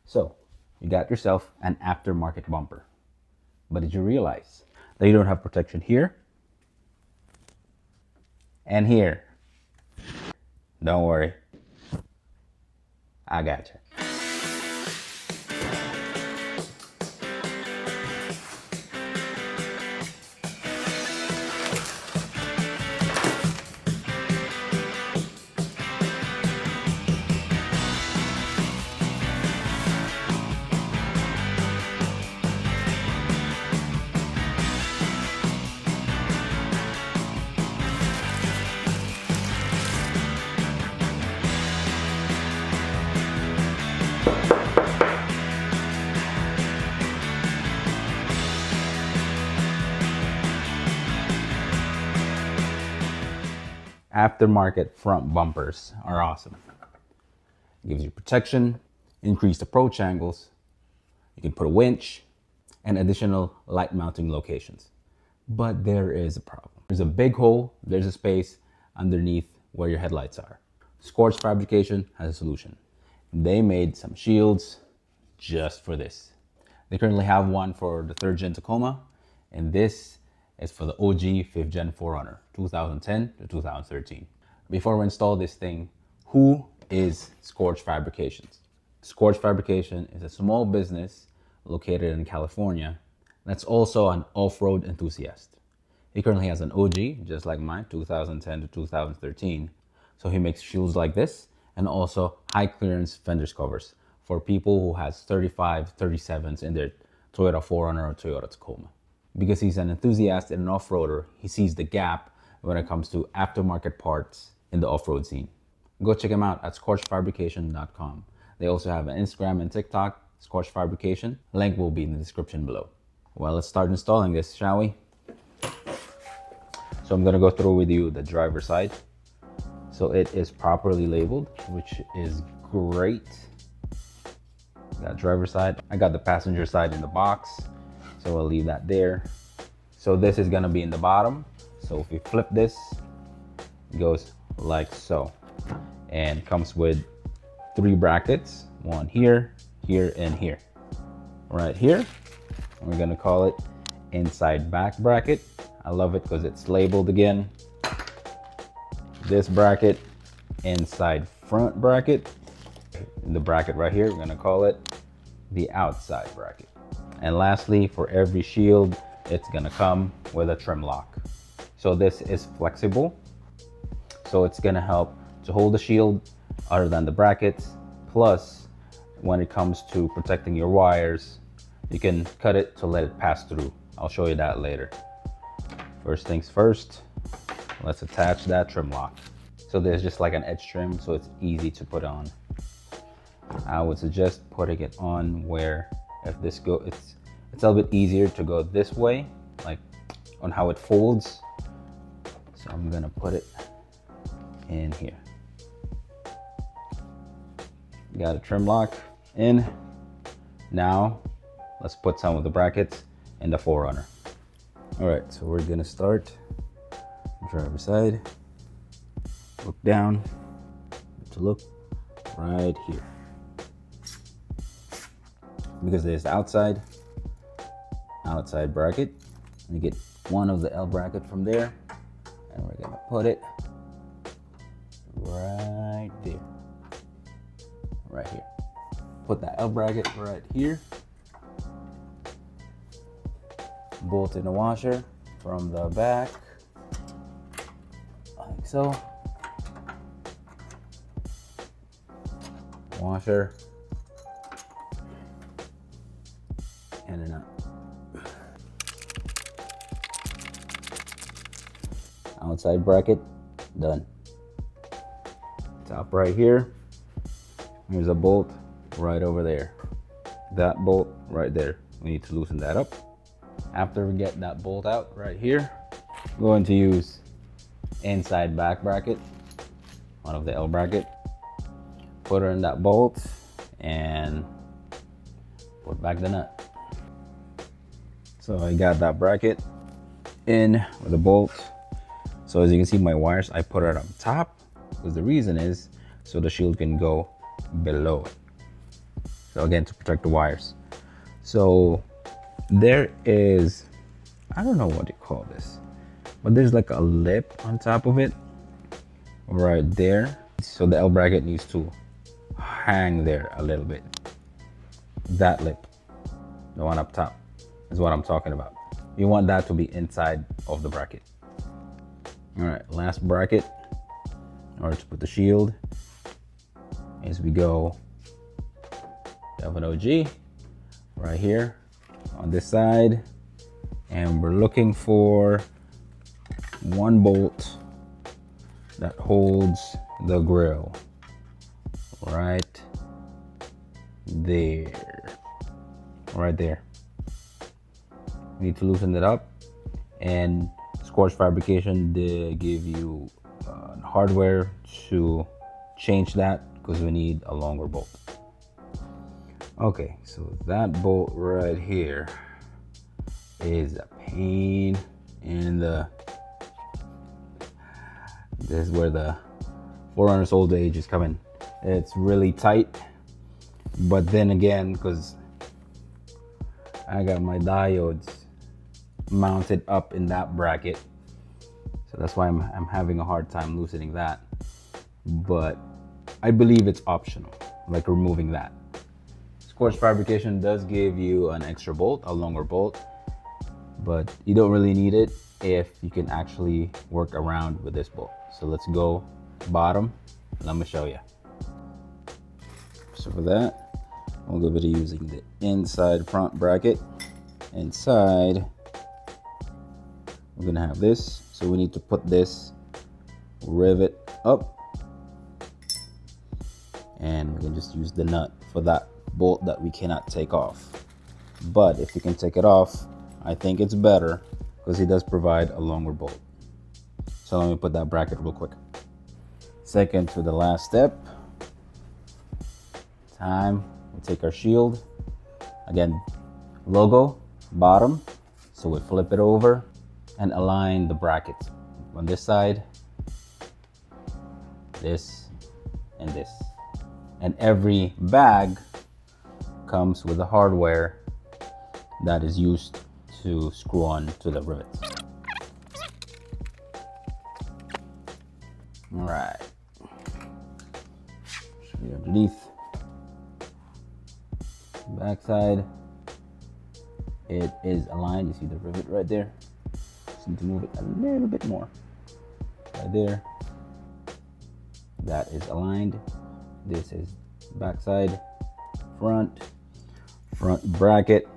So you got yourself an aftermarket bumper. But did you realize that you don't have protection here and here? Don't worry, I got you. Aftermarket front bumpers are awesome. It gives you protection, increased approach angles. You can put a winch and additional light mounting locations. But there is a problem. There's a big hole, there's a space underneath where your headlights are. Scorched Fabrication has a solution. They made some shields just for this. They currently have one for the 3rd Gen Tacoma, and this is for the OG 5th Gen 4Runner, 2010 to 2013. Before we install this thing, who is Scorched Fabrications? Scorched Fabrication is a small business located in California that's also an off-road enthusiast. He currently has an OG, just like mine, 2010 to 2013. So he makes shields like this and also high clearance fenders covers for people who has 35, 37s in their Toyota 4Runner or Toyota Tacoma. Because he's an enthusiast and an off-roader, he sees the gap when it comes to aftermarket parts in the off-road scene. Go check him out at scorchedfabrication.com. They also have an Instagram and TikTok, Scorched Fabrication. Link will be in the description below. Well, let's start installing this, shall we? So I'm gonna go through with you the driver's side. So it is properly labeled, which is great. Got driver's side. I got the passenger side in the box, so I'll leave that there. So this is gonna be in the bottom. So if we flip this, it goes like so. And comes with 3 brackets, one here, here, and here. Right here, we're gonna call it inside back bracket. I love it because it's labeled again. This bracket, inside front bracket. The bracket right here, we're gonna call it the outside bracket. And lastly, for every shield, it's gonna come with a trim lock. So this is flexible. So it's gonna help to hold the shield other than the brackets. Plus, when it comes to protecting your wires, you can cut it to let it pass through. I'll show you that later. First things first, let's attach that trim lock. So there's just like an edge trim, so it's easy to put on. I would suggest putting it on where if this go, it's a little bit easier to go this way, like on how it folds. So I'm gonna put it in here. Got a trim lock in. Now let's put some of the brackets in the 4Runner. All right, so we're gonna start driver's side. Look down to look right here. Because there's the outside bracket. We get one of the L bracket from there, and we're gonna put it right there, right here. Put that L bracket right here. Bolt in the washer from the back, like so. Washer and a nut. Outside bracket done. Top right here, here's a bolt right over there. That bolt right there, we need to loosen that up. After we get that bolt out right here, I'm going to use inside back bracket, one of the L bracket. Put her in that bolt and put back the nut. So I got that bracket in with the bolt. So as you can see, my wires, I put it on top because the reason is so the shield can go below it. So again, to protect the wires. So there is, I don't know what you call this, but there's like a lip on top of it right there. So the L bracket needs to hang there a little bit. That lip, the one up top, is what I'm talking about. You want that to be inside of the bracket. All right, last bracket in order to put the shield. As we go, we have an OG right here on this side, and we're looking for one bolt that holds the grill right there. Right there. We need to loosen it up, and Scorched Fabrication, they give you hardware to change that because we need a longer bolt. Okay, so that bolt right here is a pain in the, this is where the Forerunners old age is coming. It's really tight, but then again, because I got my diodes mounted up in that bracket, so that's why I'm having a hard time loosening that. But I believe it's optional, like removing that. Scorched Fabrication does give you an extra bolt, a longer bolt, but you don't really need it if you can actually work around with this bolt. So let's go bottom, and I'm gonna show you. So for that, we'll go to using the inside front bracket. Inside, we're gonna have this, so we need to put this rivet up, and we can just use the nut for that bolt that we cannot take off. But if you can take it off, I think it's better because it does provide a longer bolt. So let me put that bracket real quick. Second to the last step, we'll take our shield. Again, logo, bottom. So we flip it over and align the brackets on this side, this, and this. And every bag comes with the hardware that is used to screw on to the rivets. All right, show you underneath. Back side, it is aligned. You see the rivet right there. Just need to move it a little bit more. Right there. That is aligned. This is back side, front bracket.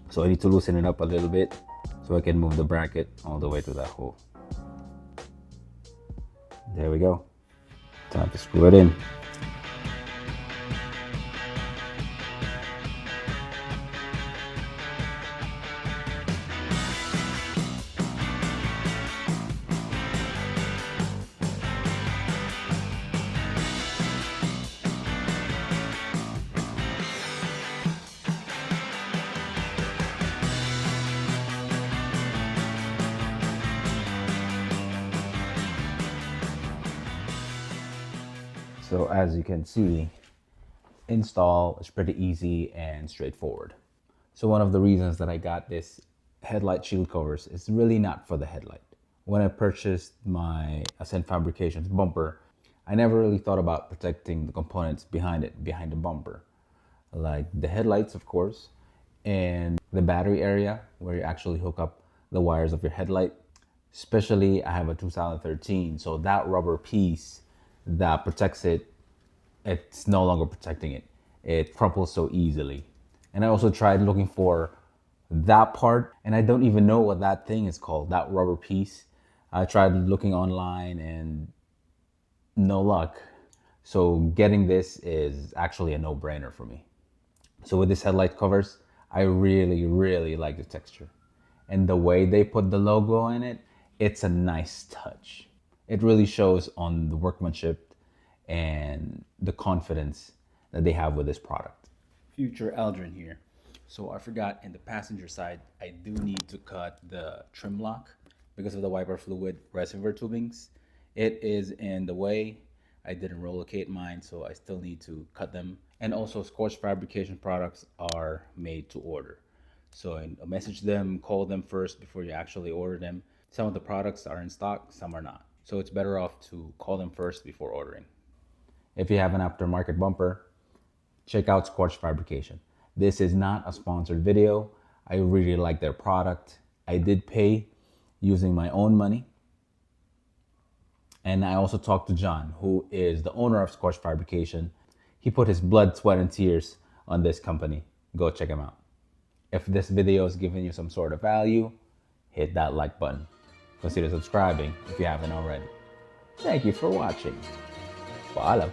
So I need to loosen it up a little bit so I can move the bracket all the way to that hole. There we go. Time to screw it in. So as you can see, install is pretty easy and straightforward. So one of the reasons that I got this headlight shield covers is really not for the headlight. When I purchased my Ascent Fabrications bumper, I never really thought about protecting the components behind it, behind the bumper. Like the headlights, of course, and the battery area where you actually hook up the wires of your headlight. Especially I have a 2013, so that rubber piece that protects it, it's no longer protecting it. It crumples so easily. And I also tried looking for that part, and I don't even know what that thing is called, that rubber piece. I tried looking online and no luck. So getting this is actually a no-brainer for me. So with this headlight covers, I really, really like the texture. And the way they put the logo in it, it's a nice touch. It really shows on the workmanship and the confidence that they have with this product. Future Eldrin here. So I forgot, in the passenger side, I do need to cut the trim lock because of the wiper fluid reservoir tubings. It is in the way. I didn't relocate mine, so I still need to cut them. And also, Scorched Fabrication products are made to order. So message them, call them first before you actually order them. Some of the products are in stock, some are not. So it's better off to call them first before ordering. If you have an aftermarket bumper, check out Scorched Fabrication. This is not a sponsored video. I really like their product. I did pay using my own money. And I also talked to John, who is the owner of Scorched Fabrication. He put his blood, sweat, and tears on this company. Go check him out. If this video is giving you some sort of value, hit that like button. Consider subscribing if you haven't already. Thank you for watching. Paalam.